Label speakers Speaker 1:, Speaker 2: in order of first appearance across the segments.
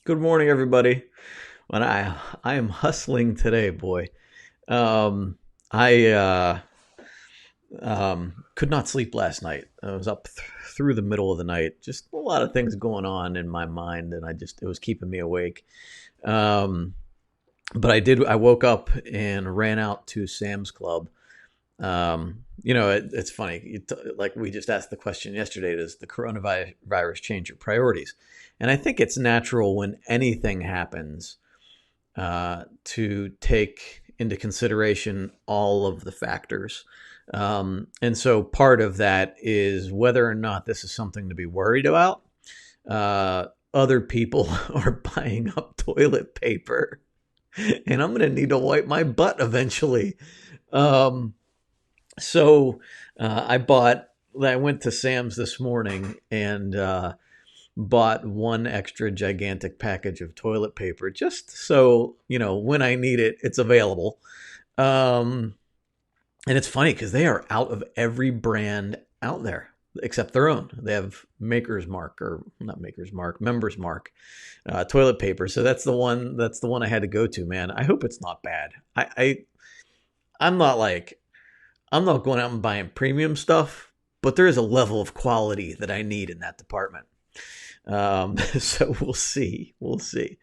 Speaker 1: Good morning, everybody. When I am hustling today, boy. Um, I could not sleep last night. I was up through the middle of the night. Just a lot of things going on in my mind, and it was keeping me awake. Um, but I woke up and ran out to Sam's Club. It's funny. Like we just asked the question yesterday: does the coronavirus change your priorities? And I think it's natural when anything happens to take into consideration all of the factors. And so part of that is whether or not this is something to be worried about. Other people are buying up toilet paper, and I'm going to need to wipe my butt eventually. Um, so I went to Sam's this morning and bought one extra gigantic package of toilet paper just so, when I need it, it's available. Um, and it's funny because they are out of every brand out there except their own. They have Maker's Mark, or not Maker's Mark, Members Mark toilet paper. So that's the one. That's the one I had to go to. Man, I hope it's not bad. I'm not like I'm not going out and buying premium stuff, but there is a level of quality that I need in that department. So we'll see. We'll see.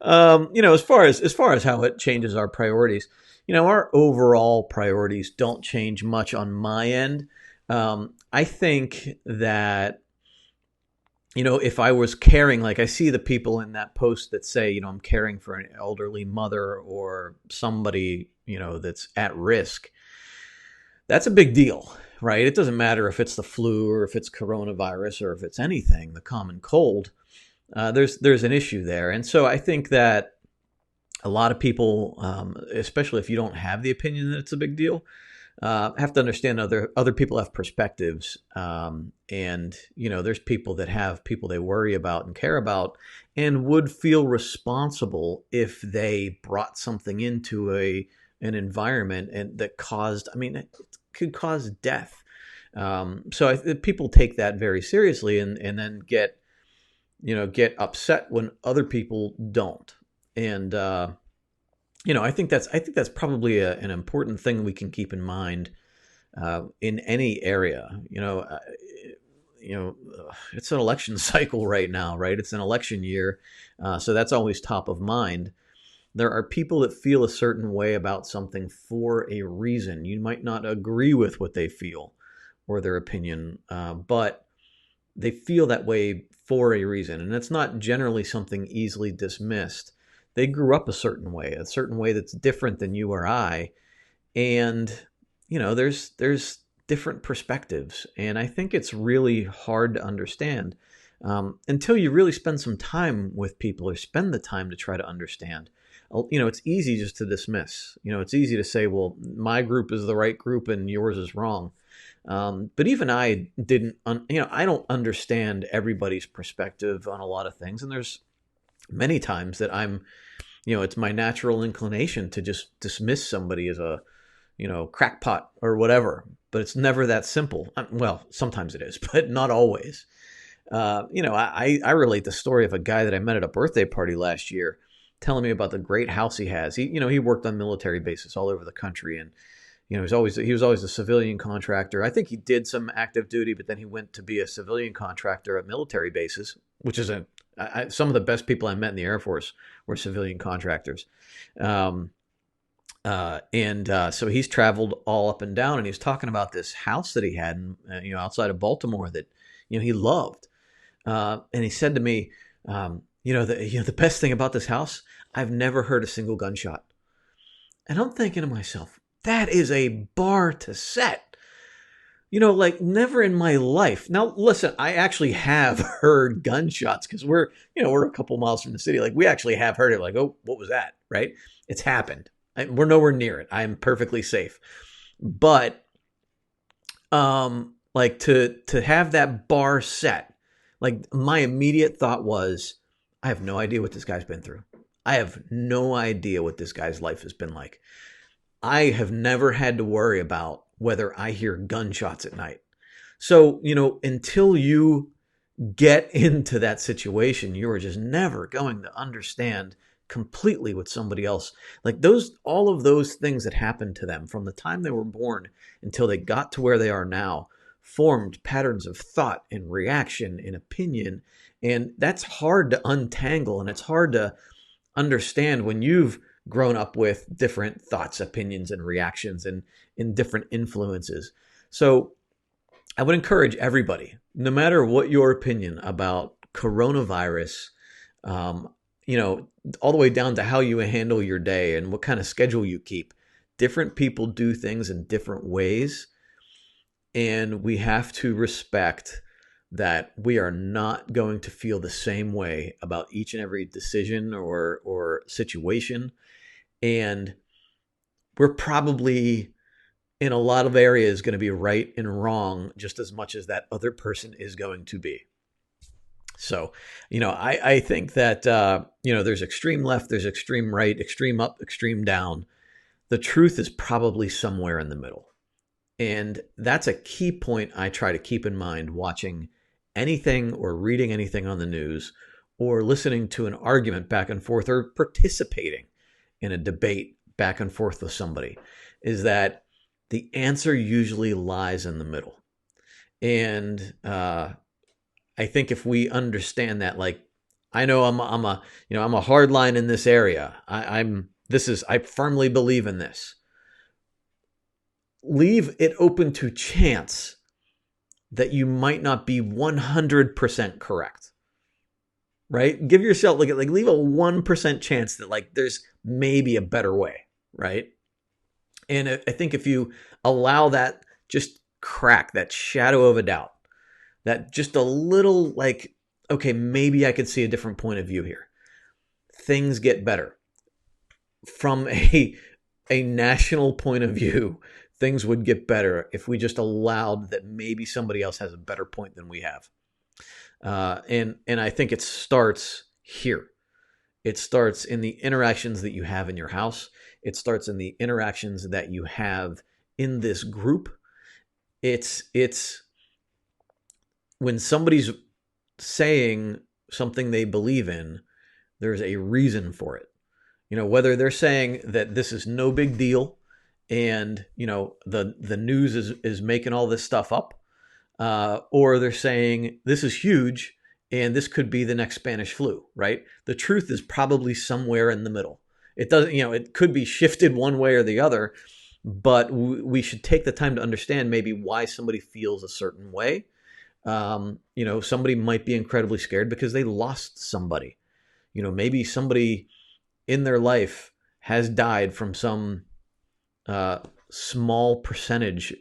Speaker 1: As far as how it changes our priorities, our overall priorities don't change much on my end. I think that if I was caring, like I see the people in that post that say, I'm caring for an elderly mother or somebody, that's at risk. That's a big deal, right? It doesn't matter if it's the flu or if it's coronavirus or if it's anything, the common cold. There's an issue there, and so I think that a lot of people, especially if you don't have the opinion that it's a big deal, have to understand other people have perspectives, and there's people that have people they worry about and care about, and would feel responsible if they brought something into an environment and that caused. I mean, it could cause death. People take that very seriously, and then get upset when other people don't. And I think that's probably an important thing we can keep in mind in any area. It's an election cycle right now, right? It's an election year, so that's always top of mind. There are people that feel a certain way about something for a reason. You might not agree with what they feel or their opinion, but they feel that way for a reason. And it's not generally something easily dismissed. They grew up a certain way that's different than you or I. And, there's different perspectives. And I think it's really hard to understand until you really spend some time with people or spend the time to try to understand. It's easy just to dismiss. It's easy to say, well, my group is the right group and yours is wrong. But even I didn't, I don't understand everybody's perspective on a lot of things. And there's many times that it's my natural inclination to just dismiss somebody as a, crackpot or whatever. But it's never that simple. Well, sometimes it is, but not always. I relate the story of a guy that I met at a birthday party last year, telling me about the great house he has. He worked on military bases all over the country, and he was always a civilian contractor. I think he did some active duty, but then he went to be a civilian contractor at military bases, which is some of the best people I met in the Air Force were civilian contractors. So he's traveled all up and down, and he's talking about this house that he had, outside of Baltimore that he loved. And he said to me, the best thing about this house, I've never heard a single gunshot. And I'm thinking to myself, that is a bar to set. Like never in my life. Now, listen, I actually have heard gunshots because we're a couple miles from the city. Like we actually have heard it. Like, oh, what was that? Right? It's happened. We're nowhere near it. I'm perfectly safe. But, like to have that bar set, like my immediate thought was, I have no idea what this guy's been through. I have no idea what this guy's life has been like. I have never had to worry about whether I hear gunshots at night. So, until you get into that situation, you are just never going to understand completely what somebody else, like those, all of those things that happened to them from the time they were born until they got to where they are now, formed patterns of thought and reaction and opinion. And that's hard to untangle, and it's hard to understand when you've grown up with different thoughts, opinions, and reactions and in different influences. So I would encourage everybody, no matter what your opinion about coronavirus, um, all the way down to how you handle your day and what kind of schedule you keep. Different people do things in different ways, and we have to respect that we are not going to feel the same way about each and every decision or situation. And we're probably in a lot of areas going to be right and wrong just as much as that other person is going to be. So, I think that, there's extreme left, there's extreme right, extreme up, extreme down. The truth is probably somewhere in the middle. And that's a key point I try to keep in mind watching anything or reading anything on the news or listening to an argument back and forth or participating in a debate back and forth with somebody, is that the answer usually lies in the middle. And I think if we understand that, like, I know I'm a hard line in this area. I firmly believe in this. Leave it open to chance that you might not be 100% correct. Right? Give yourself like leave a 1% chance that like there's maybe a better way, right? And I think if you allow that just crack, that shadow of a doubt, that just a little like, okay, maybe I could see a different point of view here, things get better. From a national point of view, things would get better if we just allowed that maybe somebody else has a better point than we have. And I think it starts here. It starts in the interactions that you have in your house. It starts in the interactions that you have in this group. It's when somebody's saying something they believe in, there's a reason for it. Whether they're saying that this is no big deal and, the news is making all this stuff up, or they're saying this is huge and this could be the next Spanish flu, right? The truth is probably somewhere in the middle. It doesn't, it could be shifted one way or the other, but we should take the time to understand maybe why somebody feels a certain way. Somebody might be incredibly scared because they lost somebody. Maybe somebody in their life has died from some small percentage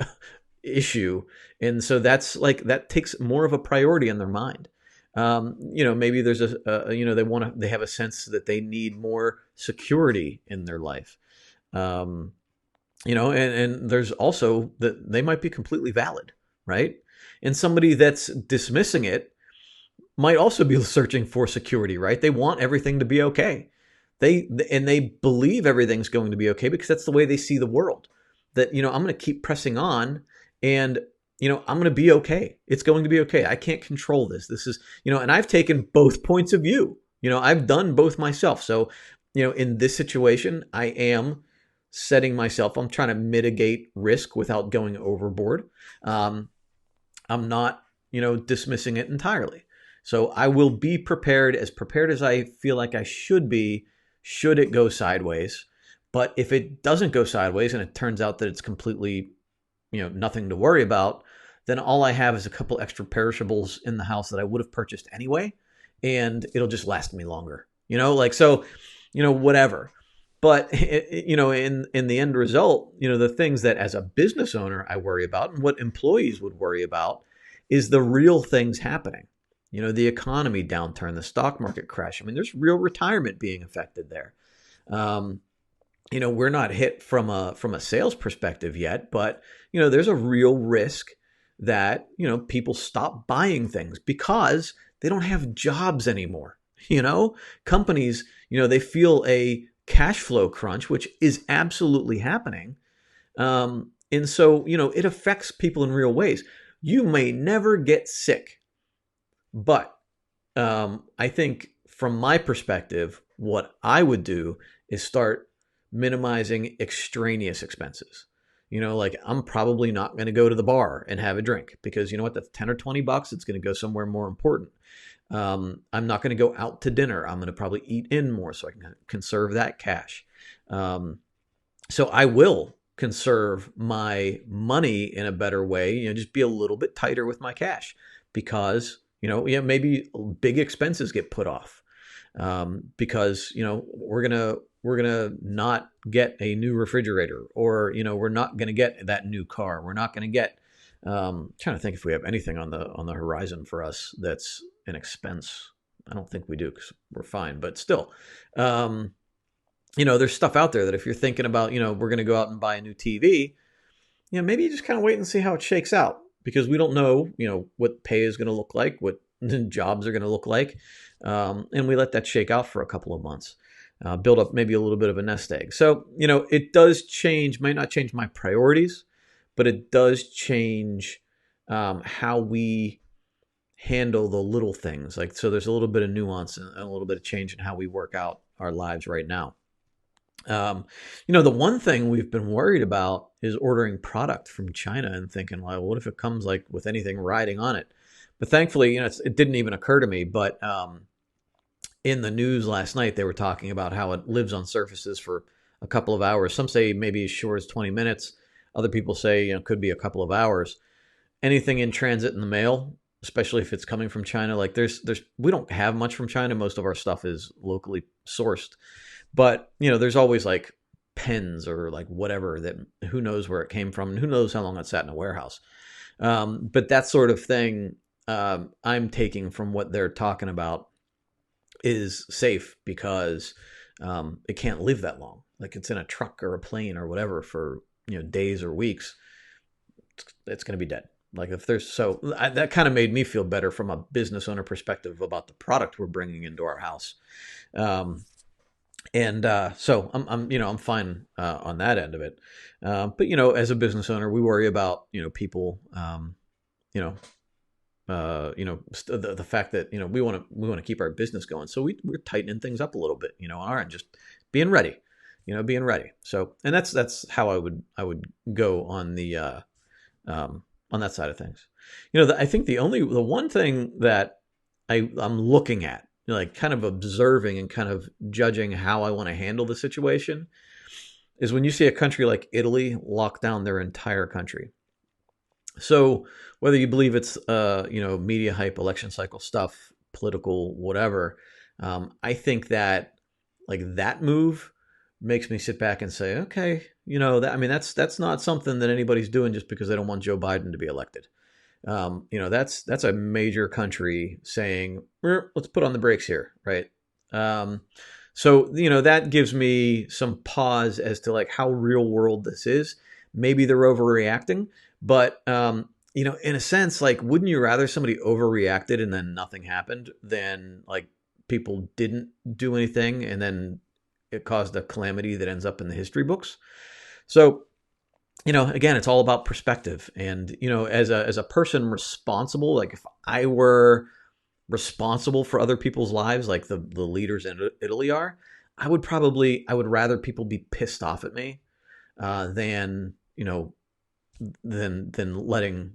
Speaker 1: issue, and so that's like that takes more of a priority in their mind. Maybe there's they have a sense that they need more security in their life. And there's also that they might be completely valid, right? And somebody that's dismissing it might also be searching for security, right? They want everything to be okay. They believe everything's going to be okay because that's the way they see the world. That, I'm going to keep pressing on and, I'm going to be okay. It's going to be okay. I can't control this. This is, and I've taken both points of view. I've done both myself. So, in this situation, I am setting myself, I'm trying to mitigate risk without going overboard. I'm not, dismissing it entirely. So I will be prepared as I feel like I should be, should it go sideways. But if it doesn't go sideways and it turns out that it's completely, nothing to worry about, then all I have is a couple extra perishables in the house that I would have purchased anyway, and it'll just last me longer. Whatever. But in the end result, the things that as a business owner I worry about and what employees would worry about is the real things happening. The economy downturn, the stock market crash. I mean, there's real retirement being affected there. We're not hit from a sales perspective yet, but there's a real risk that people stop buying things because they don't have jobs anymore. Companies, they feel a cash flow crunch, which is absolutely happening. And so, it affects people in real ways. You may never get sick But I think from my perspective, what I would do is start minimizing extraneous expenses. Like I'm probably not going to go to the bar and have a drink because you know what? That's 10 or $20. It's going to go somewhere more important. I'm not going to go out to dinner. I'm going to probably eat in more so I can conserve that cash. Um, so I will conserve my money in a better way, just be a little bit tighter with my cash because, yeah, maybe big expenses get put off because, we're gonna not get a new refrigerator or, we're not gonna get that new car. We're not gonna get, trying to think if we have anything on the horizon for us that's an expense. I don't think we do because we're fine, but still, um, there's stuff out there that if you're thinking about, we're going to go out and buy a new TV, maybe you just kind of wait and see how it shakes out because we don't know, what pay is going to look like, what jobs are going to look like. And we let that shake out for a couple of months, build up maybe a little bit of a nest egg. So, it does change, might not change my priorities, but it does change how we handle the little things. Like, so there's a little bit of nuance and a little bit of change in how we work out our lives right now. The one thing we've been worried about is ordering product from China and thinking, well, what if it comes like with anything riding on it? But thankfully, it didn't even occur to me. But in the news last night, they were talking about how it lives on surfaces for a couple of hours. Some say maybe as short as 20 minutes. Other people say, it could be a couple of hours. Anything in transit in the mail, especially if it's coming from China, like we don't have much from China. Most of our stuff is locally sourced. But, there's always like pens or like whatever that who knows where it came from and who knows how long it sat in a warehouse. But that sort of thing I'm taking from what they're talking about is safe because it can't live that long. Like it's in a truck or a plane or whatever for, days or weeks. It's going to be dead. Like if there's that kind of made me feel better from a business owner perspective about the product we're bringing into our house. And so I'm fine on that end of it. But as a business owner, we worry about people. The fact that we want to keep our business going, so we're tightening things up a little bit, on our end, just being ready, being ready. So, and that's how I would go on the on that side of things. I think the one thing that I'm looking at, like kind of observing and kind of judging how I want to handle the situation is when you see a country like Italy lock down their entire country. So whether you believe it's media hype, election cycle stuff, political, whatever, I think that like that move makes me sit back and say, okay, that's not something that anybody's doing just because they don't want Joe Biden to be elected. That's a major country saying, let's put on the brakes here, right? So that gives me some pause as to like how real world this is. Maybe they're overreacting, but in a sense, like, wouldn't you rather somebody overreacted and then nothing happened than like people didn't do anything and then it caused a calamity that ends up in the history books? So again, it's all about perspective. And, as a person responsible, like if I were responsible for other people's lives, like the leaders in Italy are, I would rather people be pissed off at me than letting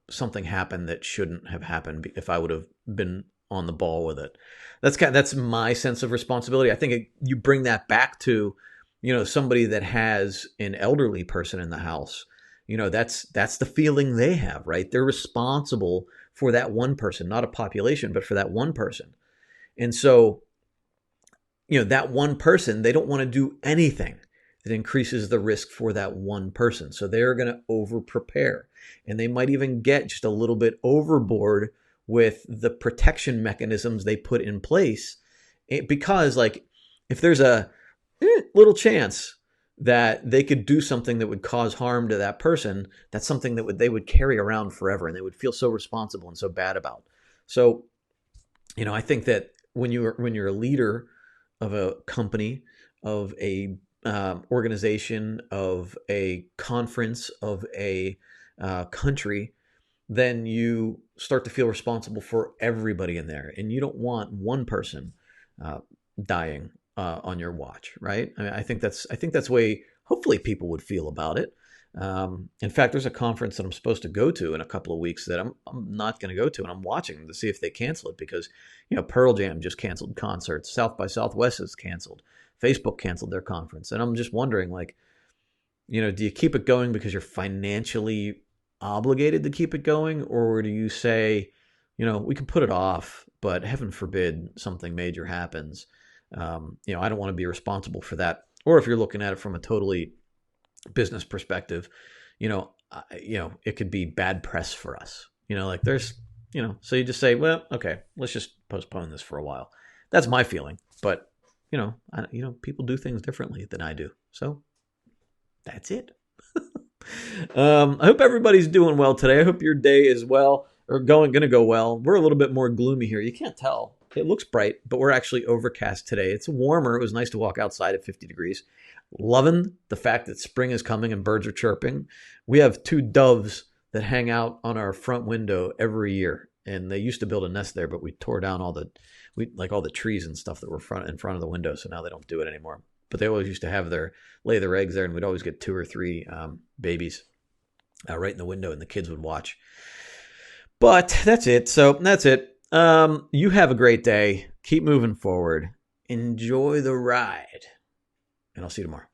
Speaker 1: something happen that shouldn't have happened if I would have been on the ball with it. That's my sense of responsibility. I think you bring that back to somebody that has an elderly person in the house. That's the feeling they have, right? They're responsible for that one person, not a population, but for that one person. And so that one person, they don't want to do anything that increases the risk for that one person. So they're going to over prepare, and they might even get just a little bit overboard with the protection mechanisms they put in place, because like if there's a little chance that they could do something that would cause harm to that person, that's something that they would carry around forever, and they would feel so responsible and so bad about. So, I think that when you're a leader of a company, of a organization, of a conference, of a country, then you start to feel responsible for everybody in there, and you don't want one person dying on your watch, right? I mean, I think that's the way hopefully people would feel about it. In fact, there's a conference that I'm supposed to go to in a couple of weeks that I'm not going to go to, and I'm watching to see if they cancel it because, Pearl Jam just canceled concerts, South by Southwest is canceled, Facebook canceled their conference, and I'm just wondering, like, do you keep it going because you're financially obligated to keep it going, or do you say, we can put it off, but heaven forbid something major happens. I don't want to be responsible for that. Or if you're looking at it from a totally business perspective, it could be bad press for us. Like there's, so you just say, well, okay, let's just postpone this for a while. That's my feeling. But, people do things differently than I do. So that's it. I hope everybody's doing well today. I hope your day is going to go well. We're a little bit more gloomy here. You can't tell. It looks bright, but we're actually overcast today. It's warmer. It was nice to walk outside at 50 degrees. Loving the fact that spring is coming and birds are chirping. We have 2 doves that hang out on our front window every year. And they used to build a nest there, but we tore down all the trees and stuff that were in front of the window. So now they don't do it anymore. But they always used to lay their eggs there, and we'd always get 2 or 3 babies right in the window, and the kids would watch. But that's it. So that's it. You have a great day. Keep moving forward. Enjoy the ride. And I'll see you tomorrow.